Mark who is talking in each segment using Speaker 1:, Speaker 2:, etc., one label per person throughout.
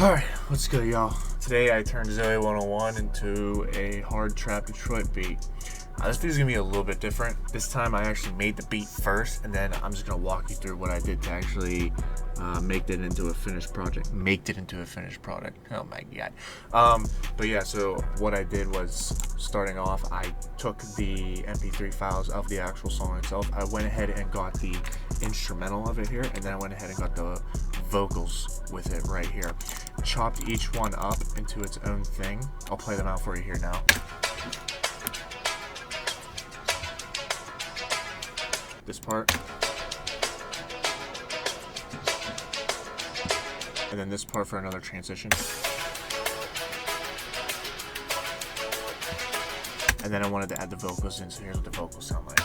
Speaker 1: Alright, let's go, y'all. Today I turned Zoey 101 into a hard trap Detroit beat. This video's gonna be a little bit different. This time I actually made the beat first, and then I'm just gonna walk you through what I did to actually make it into a finished project. Oh my god. But yeah, so what I did was, starting off, I took the MP3 files of the actual song itself. I went ahead and got the instrumental of it here, and then I went ahead and got the vocals with it right here. Chopped each one up into its own thing. I'll play them out for you here now. This part, and then this part for another transition, and then I wanted to add the vocals in, so here's what the vocals sound like.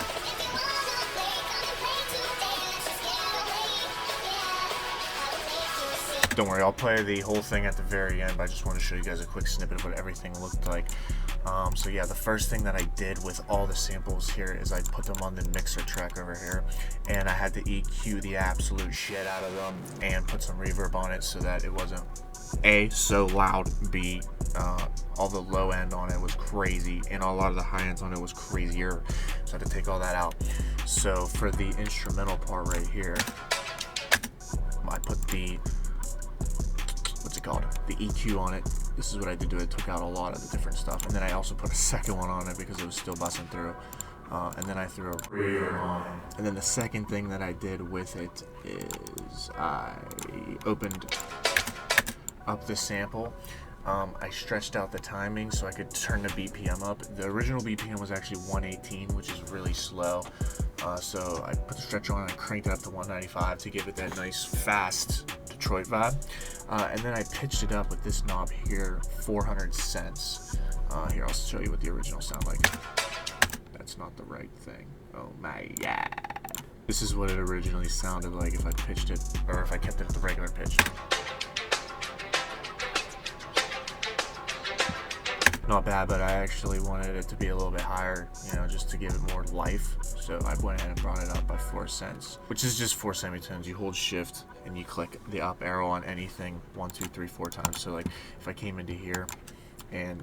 Speaker 1: Don't worry, I'll play the whole thing at the very end, but I just want to show you guys a quick snippet of what everything looked like. So yeah, the first thing that I did with all the samples here is I put them on the mixer track over here, and I had to EQ the absolute shit out of them and put some reverb on it so that it wasn't A, so loud, B, all the low end on it was crazy, and a lot of the high ends on it was crazier, so I had to take all that out. So for the instrumental part right here, I put the the EQ on it. This is what I did to it. Took out a lot of the different stuff, and then I also put a second one on it because it was still busting through, and then I threw a reverb on it. And then the second thing that I did with it is I opened up the sample. I stretched out the timing so I could turn the BPM up. The original BPM was actually 118, which is really slow. So I put the stretch on and I cranked it up to 195 to give it that nice fast Detroit vibe. And then I pitched it up with this knob here, 400 cents. Here, I'll show you what the original sound like. That's not the right thing. Oh my god. This is what it originally sounded like if I pitched it, or if I kept it at the regular pitch. Not bad, but I actually wanted it to be a little bit higher, you know, just to give it more life. So I went ahead and brought it up by 4 cents, which is just 4 semitones. You hold shift and you click the up arrow on anything 1, 2, 3, 4 times. So like if I came into here and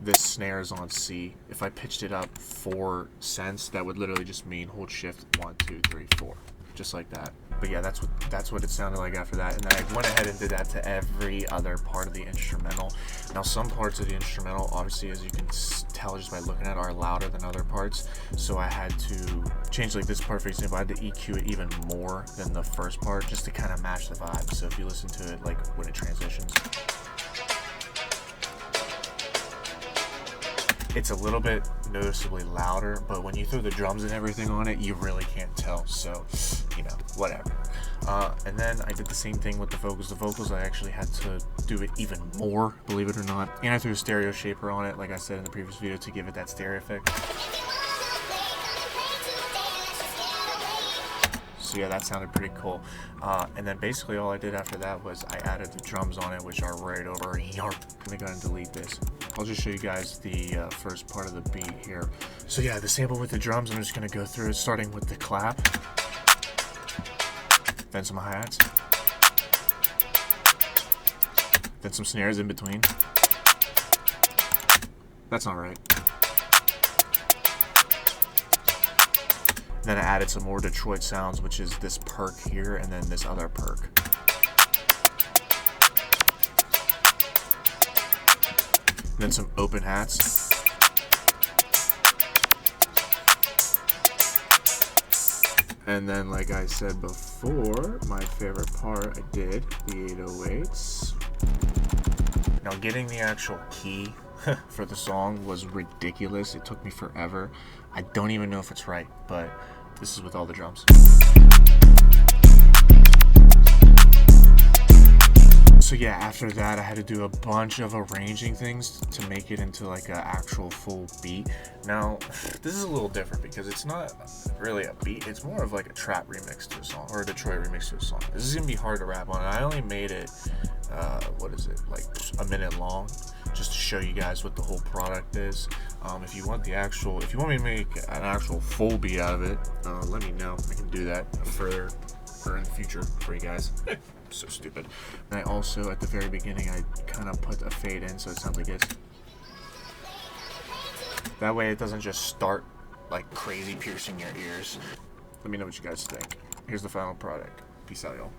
Speaker 1: this snare is on C, if I pitched it up 4 cents, that would literally just mean hold shift 1, 2, 3, 4, just like that. But yeah, that's what it sounded like after that. And then I went ahead and did that to every other part of the instrumental. Now some parts of the instrumental, obviously, as you can tell just by looking at it, are louder than other parts. So I had to change, like this part for example, I had to EQ it even more than the first part just to kind of match the vibe. So if you listen to it like when it transitions, it's a little bit noticeably louder, but when you throw the drums and everything on it, you really can't tell. So, you know, whatever. And then I did the same thing with the vocals. The vocals, I actually had to do it even more, believe it or not. And I threw a stereo shaper on it, like I said in the previous video, to give it that stereo effect. So yeah, that sounded pretty cool. And then basically all I did after that was I added the drums on it, which are right over here. I'm gonna go ahead and delete this. I'll just show you guys the first part of the beat here. So yeah, the sample with the drums, I'm just gonna go through it, starting with the clap, then some hi-hats, then some snares in between. That's not right. Then I added some more Detroit sounds, which is this perk here, and then this other perk. Then some open hats. And then, like I said before, my favorite part, I did the 808s. Now getting the actual key for the song was ridiculous. It took me forever. I don't even know if it's right, but this is with all the drums. So yeah, after that I had to do a bunch of arranging things to make it into like an actual full beat. Now, this is a little different because it's not really a beat, it's more of like a trap remix to a song, or a Detroit remix to a song. This is gonna be hard to rap on. I only made it, what is it, like a minute long, just to show you guys what the whole product is. If you want me to make an actual full beat out of it, let me know. I can do that further or in the future for you guys. so stupid. And I also, at the very beginning, I kind of put a fade in so it sounds like this. That way it doesn't just start like crazy piercing your ears. Let me know what you guys think. Here's the final product. Peace out, y'all.